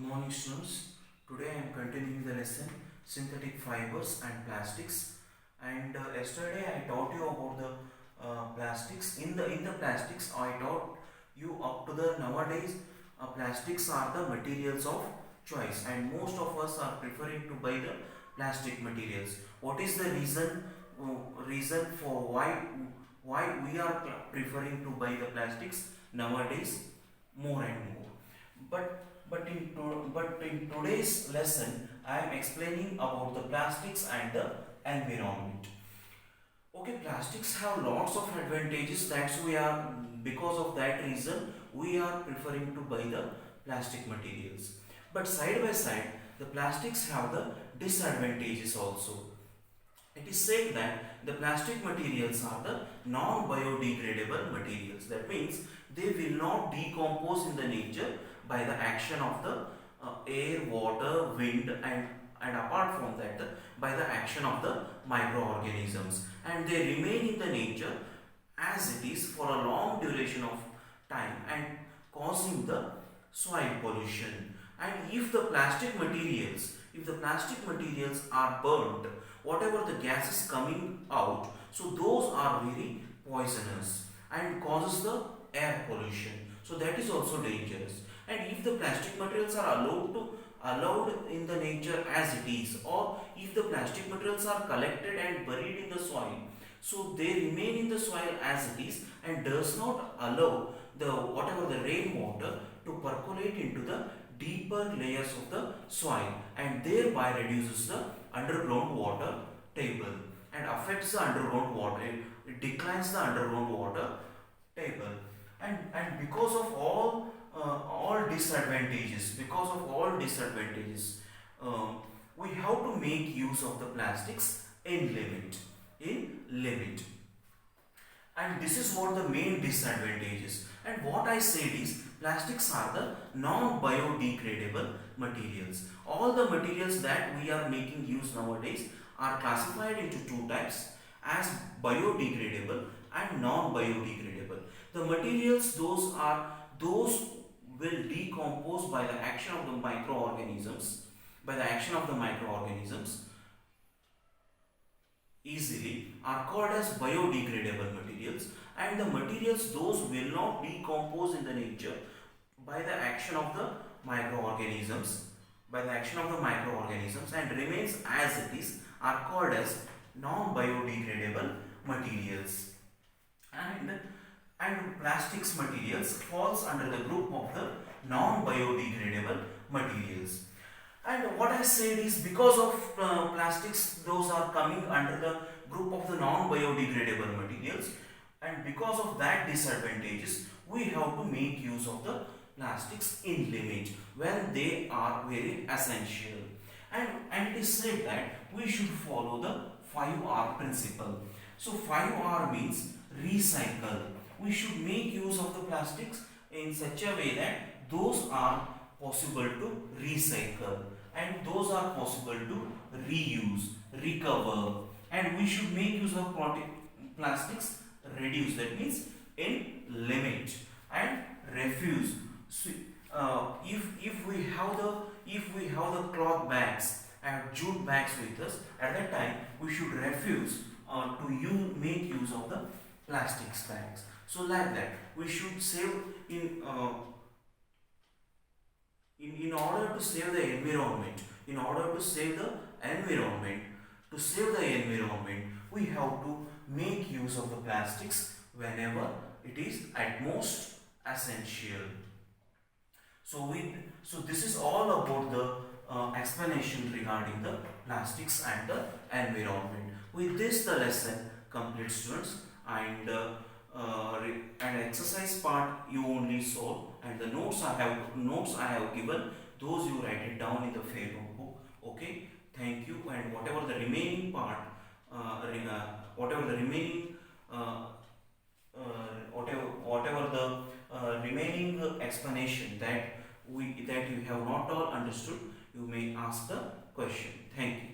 morning, students. Today I am continuing the lesson synthetic fibers and plastics. And yesterday I taught you about the plastics. In the plastics I taught you up to the nowadays plastics are the materials of choice, and most of us are preferring to buy the plastic materials. What is the reason for why we are preferring to buy the plastics nowadays more and more? But in today's lesson, I am explaining about the plastics and the environment. Okay, plastics have lots of advantages. That's we are because of that reason we are preferring to buy the plastic materials. But side by side, the plastics have the disadvantages also. It is said that the plastic materials are the non-biodegradable materials. That means they will not decompose in the nature by the action of the air, water, wind, and apart from that, by the action of the microorganisms. And they remain in the nature as it is for a long duration of time and causing the soil pollution. And if the plastic materials are burnt, whatever the gases coming out, so those are very poisonous and causes the air pollution. So that is also dangerous. And if the plastic materials are allowed in the nature as it is, or if the plastic materials are collected and buried in the soil, so they remain in the soil as it is and does not allow the whatever the rainwater to percolate into the deeper layers of the soil, and thereby reduces the underground water table and affects the underground water. It declines the underground water table. And because of all disadvantages, we have to make use of the plastics in limit. And this is what the main disadvantages. And what I said is plastics are the non-biodegradable materials. All the materials that we are making use nowadays are classified into two types as biodegradable and non-biodegradable. The materials those will decompose by the action of the microorganisms easily are called as biodegradable materials, and the materials those will not decompose in the nature by the action of the microorganisms and remains as it is are called as non-biodegradable materials. And plastics materials falls under the group of the non-biodegradable materials. And what I said is because of plastics, those are coming under the group of the non-biodegradable materials, and because of that disadvantages, we have to make use of the plastics in limit when they are very essential. And it is said that we should follow the 5R principle. So 5R means recycle. We should make use of the plastics in such a way that those are possible to recycle and those are possible to reuse, recover, and we should make use of plastics reduce, that means in limit, and refuse. So, if we have the cloth bags and jute bags with us, at that time we should refuse to make use of the plastics bags. So like that we should save in order to save the environment. To save the environment, we have to make use of the plastics whenever it is at most essential. So this is all about the explanation regarding the plastics and the environment. With this, the lesson completes, students, and exercise part you only solve, and the notes I have given, those you write it down in the fair notebook. Okay, thank you. And whatever the remaining part, whatever the remaining whatever the remaining explanation that you have not all understood, you may ask the question. Thank you.